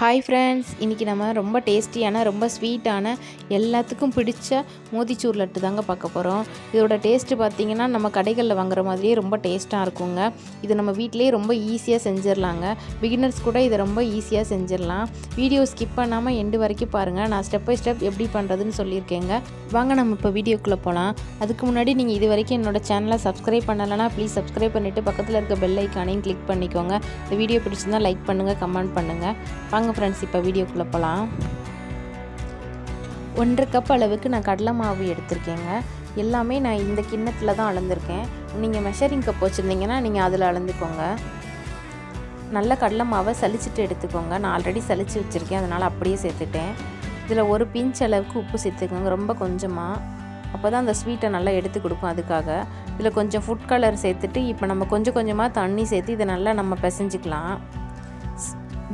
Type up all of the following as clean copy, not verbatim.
Hi friends, இன்றைக்கி நம்ம ரொம்ப டேஸ்டியான ரொம்ப ஸ்வீட்டான எல்லாத்துக்கும் பிடிச்ச மோதிச்சூர் லட்டு தாங்க பார்க்க போகிறோம். இதோட டேஸ்ட்டு பார்த்திங்கன்னா நம்ம கடைகளில் வாங்குற மாதிரியே ரொம்ப டேஸ்ட்டாக இருக்குங்க. இது நம்ம வீட்டிலேயே ரொம்ப ஈஸியாக செஞ்சிடலாங்க. பிகினர்ஸ் கூட இதை ரொம்ப ஈஸியாக செஞ்சிடலாம். வீடியோ ஸ்கிப் பண்ணாமல் எண்டு வரைக்கும் பாருங்கள். நான் ஸ்டெப் பை ஸ்டெப் எப்படி பண்ணுறதுன்னு சொல்லியிருக்கேங்க. வாங்க நம்ம இப்போ வீடியோக்குள்ளே போகலாம். அதுக்கு முன்னாடி நீங்கள் இது வரைக்கும் என்னோடய சேனலை சப்ஸ்கிரைப் பண்ணலைன்னா ப்ளீஸ் சப்ஸ்கிரைப் பண்ணிவிட்டு பக்கத்தில் இருக்க பெல் ஐக்கானையும் கிளிக் பண்ணிக்கோங்க. இந்த வீடியோ பிடிச்சிருந்தால் லைக் பண்ணுங்கள், கமெண்ட் பண்ணுங்கள். வாங்க ஃப்ரெண்ட்ஸ், இப்போ வீடியோக்குள்ளே போகலாம். 1.5 கப் அளவுக்கு நான் கடலை மாவு எடுத்திருக்கேங்க. எல்லாமே நான் இந்த கிண்ணத்தில் தான் அளந்திருக்கேன். நீங்கள் மெஷரிங் கப் வச்சுருந்தீங்கன்னா நீங்கள் அதில் அளந்துக்கோங்க. நல்ல கடலை மாவை சலிச்சுட்டு எடுத்துக்கோங்க. நான் ஆல்ரெடி சலிச்சு வச்சுருக்கேன், அதனால் அப்படியே சேர்த்துட்டேன். இதில் ஒரு பிஞ்ச் அளவுக்கு உப்பு சேர்த்துக்கோங்க, ரொம்ப கொஞ்சமாக. அப்போ தான் அந்த ஸ்வீட்டை நல்லா எடுத்து கொடுக்கும். அதுக்காக இதில் கொஞ்சம் ஃபுட் கலர் சேர்த்துட்டு இப்போ நம்ம கொஞ்சம் கொஞ்சமாக தண்ணி சேர்த்து இதை நல்லா நம்ம பிசைஞ்சிக்கலாம்.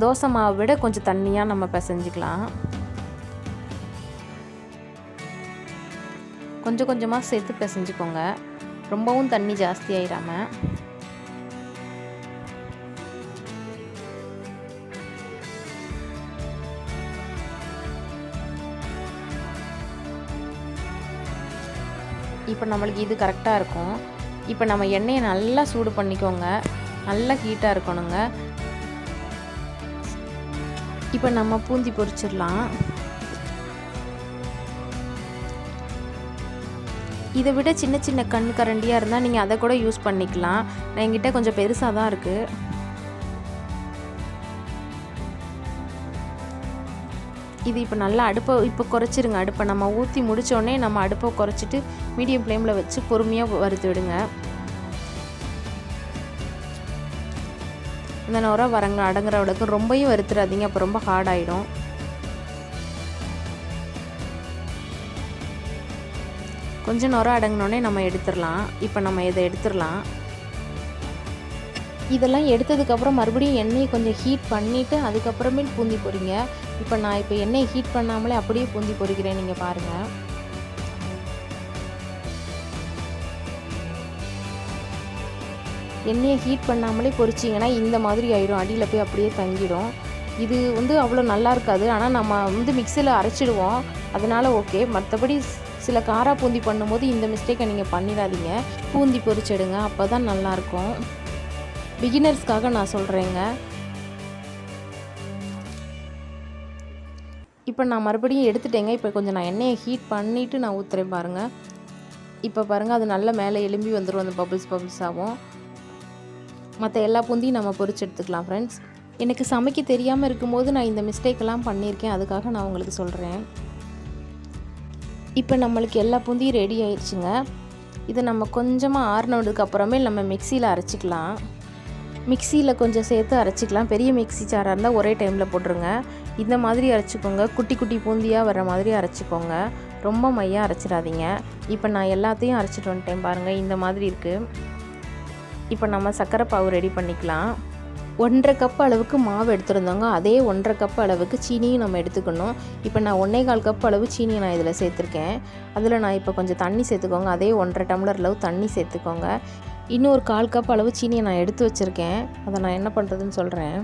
தோசை மாவை விட கொஞ்சம் தண்ணியாக நம்ம பிசைஞ்சிக்கலாம். கொஞ்சம் கொஞ்சமாக சேர்த்து பிசைஞ்சிக்கோங்க, ரொம்பவும் தண்ணி ஜாஸ்தி ஆயிடாமல். இப்போ நம்மளுக்கு இது கரெக்டாக இருக்கும். இப்போ நம்ம எண்ணெயை நல்லா சூடு பண்ணிக்கோங்க, நல்லா ஹீட்டாக இருக்கணுங்க. இப்போ நம்ம பூந்தி பொரிச்சிடலாம். இதை விட சின்ன சின்ன கண் கரண்டியாக இருந்தால் நீங்கள் அதை கூட யூஸ் பண்ணிக்கலாம். நான் என்கிட்ட கொஞ்சம் பெருசாக தான் இருக்குது. இது இப்போ நல்லா அடுப்பை இப்போ குறைச்சிருங்க. அடுப்பை நம்ம ஊற்றி முடித்தோடனே நம்ம அடுப்பை குறைச்சிட்டு மீடியம் ஃப்ளேமில் வச்சு பொறுமையாக வறுத்து விடுங்க. இந்த நுரை அடங்குற அளவுக்கு ரொம்பவும் வறுத்துறாதீங்க, அப்போ ரொம்ப ஹார்ட் ஆகிடும். கொஞ்சம் நுரை அடங்கினோடனே நம்ம எடுத்துடலாம். இப்போ நம்ம இதை எடுத்துடலாம். இதெல்லாம் எடுத்ததுக்கப்புறம் மறுபடியும் எண்ணெயை கொஞ்சம் ஹீட் பண்ணிவிட்டு அதுக்கப்புறமே பூந்தி பொரிங்க. இப்போ நான் இப்போ எண்ணெயை ஹீட் பண்ணாமலே அப்படியே பூந்தி பொரிக்கிறேன், நீங்கள் பாருங்கள். எண்ணெயை ஹீட் பண்ணாமலே பொரிச்சிங்கன்னா இந்த மாதிரி ஆயிடும், அடியில் போய் அப்படியே தங்கிடும். இது அவ்வளோ நல்லா இருக்காது. ஆனால் நம்ம மிக்சியில் அரைச்சிடுவோம், அதனால் ஓகே. மற்றபடி சில காரா பூந்தி பண்ணும்போது இந்த மிஸ்டேக்கை நீங்கள் பண்ணிடாதீங்க. பூந்தி பொரிச்சிடுங்க, அப்போ தான் நல்லாயிருக்கும். பிகினர்ஸ்க்காக நான் சொல்கிறேங்க. இப்போ நான் மறுபடியும் எடுத்துட்டேங்க. இப்போ கொஞ்சம் நான் எண்ணெயை ஹீட் பண்ணிவிட்டு நான் ஊற்றுறேன் பாருங்கள். இப்போ பாருங்கள், அது நல்லா மேலே எலும்பி வந்துடும், அந்த பபுள்ஸாகவும். மற்ற எல்லா பூந்தியும் நம்ம பொரிச்சு எடுத்துக்கலாம் ஃப்ரெண்ட்ஸ். எனக்கு சமைக்க தெரியாமல் இருக்கும்போது நான் இந்த மிஸ்டேக்கெல்லாம் பண்ணியிருக்கேன், அதுக்காக நான் உங்களுக்கு சொல்கிறேன். இப்போ நம்மளுக்கு எல்லா பூந்தியும் ரெடி ஆயிடுச்சுங்க. இதை நம்ம கொஞ்சமாக ஆறுனதுக்கு அப்புறமே நம்ம மிக்சியில் அரைச்சிக்கலாம். மிக்சியில் கொஞ்சம் சேர்த்து அரைச்சிக்கலாம். பெரிய மிக்சி ஜாராக இருந்தால் ஒரே டைமில் போட்டுருங்க. இந்த மாதிரி அரைச்சிக்கோங்க, குட்டி குட்டி பூந்தியாக வர மாதிரி அரைச்சிக்கோங்க, ரொம்ப மையாக அரைச்சிடாதீங்க. இப்போ நான் எல்லாத்தையும் அரைச்சிட்டு வந்துட்டேன் பாருங்கள், இந்த மாதிரி இருக்குது. இப்போ நம்ம சர்க்கரை பாவு ரெடி பண்ணிக்கலாம். 1.5 கப் அளவுக்கு மாவு எடுத்துருந்தோங்க, அதே 1.5 கப் அளவுக்கு சீனியும் நம்ம எடுத்துக்கணும். இப்போ நான் 1.25 கப் அளவு சீனியை நான் இதில் சேர்த்துருக்கேன். அதில் நான் இப்போ கொஞ்சம் தண்ணி சேர்த்துக்கோங்க, அதே 1.5 டம்ளர் அளவு தண்ணி சேர்த்துக்கோங்க. இன்னும் ஒரு 1/4 கப் அளவு சீனியை நான் எடுத்து வச்சுருக்கேன், அதை நான் என்ன பண்ணுறதுன்னு சொல்கிறேன்.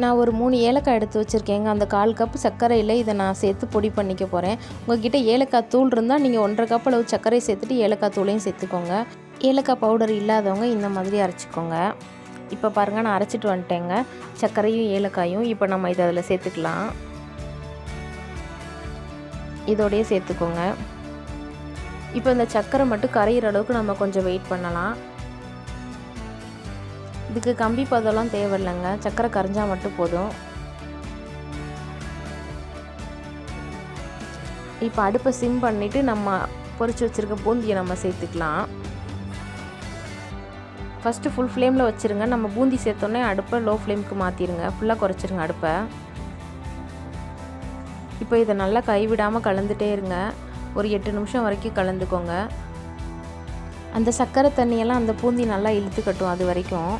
நான் ஒரு 3 ஏலக்காய் எடுத்து வச்சுருக்கேங்க. அந்த 1/4 கப் சர்க்கரையில் இதை நான் சேர்த்து பொடி பண்ணிக்க போகிறேன். உங்கள்கிட்ட ஏலக்காய் தூள் இருந்தால் நீங்கள் 1.5 கப் அளவு சர்க்கரை சேர்த்துட்டு ஏலக்காய் தூளையும் சேர்த்துக்கோங்க. ஏலக்காய் பவுடர் இல்லாதவங்க இந்த மாதிரி அரைச்சிக்கோங்க. இப்போ பாருங்கள், நான் அரைச்சிட்டு வந்துட்டேங்க சர்க்கரையும் ஏலக்காயும். இப்போ நம்ம இதை அதில் சேர்த்துக்கலாம். இதோடையே சேர்த்துக்கோங்க. இப்போ இந்த சர்க்கரை மட்டும் கரையிற அளவுக்கு நம்ம கொஞ்சம் வெயிட் பண்ணலாம். இதுக்கு கம்பி பதம்லாம் தேவையில்லைங்க, சர்க்கரை கரைஞ்சால் மட்டும் போதும். இப்போ அடுப்பை சிம் பண்ணிவிட்டு நம்ம பொரிச்சு வச்சுருக்க பூந்தியை நம்ம சேர்த்துக்கலாம். ஃபஸ்ட்டு ஃபுல் ஃப்ளேமில் வச்சுருங்க. நம்ம பூந்தி சேர்த்தோன்னே அடுப்பை லோ ஃப்ளேமுக்கு மாற்றிடுங்க, ஃபுல்லாக குறைச்சிருங்க அடுப்பை. இப்போ இதை நல்லா கைவிடாமல் கலந்துகிட்டே இருங்க. ஒரு 8 நிமிஷம் வரைக்கும் கலந்துக்கோங்க. அந்த சர்க்கரை தண்ணியெல்லாம் அந்த பூந்தி நல்லா இழுத்துக்கட்டும். அது வரைக்கும்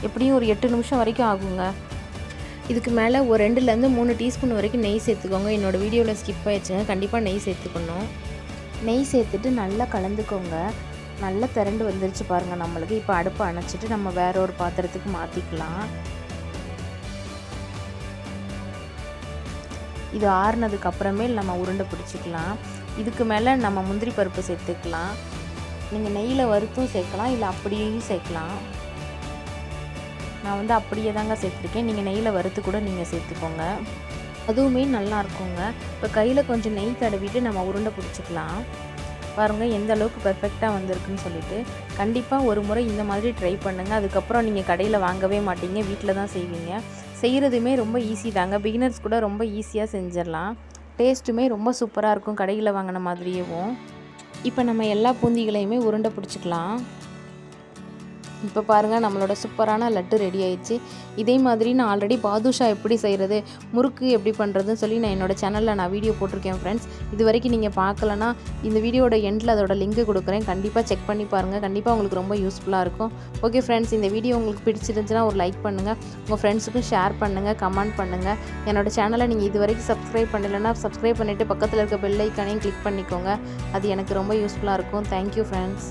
எப்படியும் ஒரு 8 நிமிஷம் வரைக்கும் ஆகுங்க. இதுக்கு மேலே ஒரு 2லேருந்து 3 டீஸ்பூன் வரைக்கும் நெய் சேர்த்துக்கோங்க. என்னோடய வீடியோவில் ஸ்கிப் ஆயிடுச்சுங்க, கண்டிப்பாக நெய் சேர்த்துக்கணும். நெய் சேர்த்துட்டு நல்லா கலந்துக்கோங்க. நல்லா திரண்டு வந்துருச்சு பாருங்கள் நம்மளுக்கு. இப்போ அடுப்பை அணைச்சிட்டு நம்ம வேற ஒரு பாத்திரத்துக்கு மாற்றிக்கலாம். இது ஆறுனதுக்கு அப்புறமேல் நம்ம உருண்டை பிடிச்சிக்கலாம். இதுக்கு மேலே நம்ம முந்திரி பருப்பு சேர்த்துக்கலாம். நீங்கள் நெய்யில் வறுத்தும் சேர்க்கலாம், இல்லை அப்படியும் சேர்க்கலாம். நான் வந்து அப்படியே தாங்க சேர்த்துருக்கேன். நீங்கள் நெய்யில் வறுத்து கூட நீங்கள் சேர்த்துக்கோங்க, அதுவுமே நல்லா இருக்குங்க. இப்போ கையில் கொஞ்சம் நெய் தடவிட்டு நம்ம உருண்டை பிடிச்சிக்கலாம். பாருங்கள் எந்த அளவுக்கு பெர்ஃபெக்டாக வந்திருக்குன்னு சொல்லிட்டு. கண்டிப்பாக ஒரு முறை இந்த மாதிரி ட்ரை பண்ணுங்கள். அதுக்கப்புறம் நீங்கள் கடையில் வாங்கவே மாட்டீங்க, வீட்டில் தான் செய்வீங்க. செய்கிறதுமே ரொம்ப ஈஸி தாங்க, பிகினர்ஸ் கூட ரொம்ப ஈஸியாக செஞ்சிடலாம். டேஸ்ட்டுமே ரொம்ப சூப்பராக இருக்கும் கடையில் வாங்கின மாதிரியேவும். இப்போ நம்ம எல்லா பூந்திகளையுமே உருண்டை பிடிச்சிக்கலாம். இப்போ பாருங்கள் நம்மளோட சூப்பரான லட்டு ரெடி ஆயிடுச்சு. இதே மாதிரி நான் ஆல்ரெடி பாதுஷா எப்படி செய்கிறது, முறுக்கு எப்படி பண்ணுறதுன்னு சொல்லி நான் என்னோடய சேனலில் நான் வீடியோ போட்டிருக்கேன் ஃப்ரெண்ட்ஸ். இது வரைக்கும் நீங்கள் பார்க்கலன்னா இந்த வீடியோட எண்டில் அதோட லிங்க் கொடுக்குறேன், கண்டிப்பாக செக் பண்ணி பாருங்கள். கண்டிப்பாக உங்களுக்கு ரொம்ப யூஸ்ஃபுல்லாக இருக்கும். ஓகே ஃப்ரெண்ட்ஸ், இந்த வீடியோ உங்களுக்கு பிடிச்சிருந்துச்சுன்னா ஒரு லைக் பண்ணுங்கள், உங்கள் ஃப்ரெண்ட்ஸுக்கும் ஷேர் பண்ணுங்கள், கமெண்ட் பண்ணுங்கள். என்னோடய சேனலை நீங்கள் இது வரைக்கும் சப்ஸ்கிரைப் பண்ணலைன்னா சப்ஸ்கிரைப் பண்ணிவிட்டு பக்கத்தில் இருக்க பெல் ஐக்கானையும் கிளிக் பண்ணிக்கோங்க. அது எனக்கு ரொம்ப யூஸ்ஃபுல்லாக இருக்கும். Thank you friends.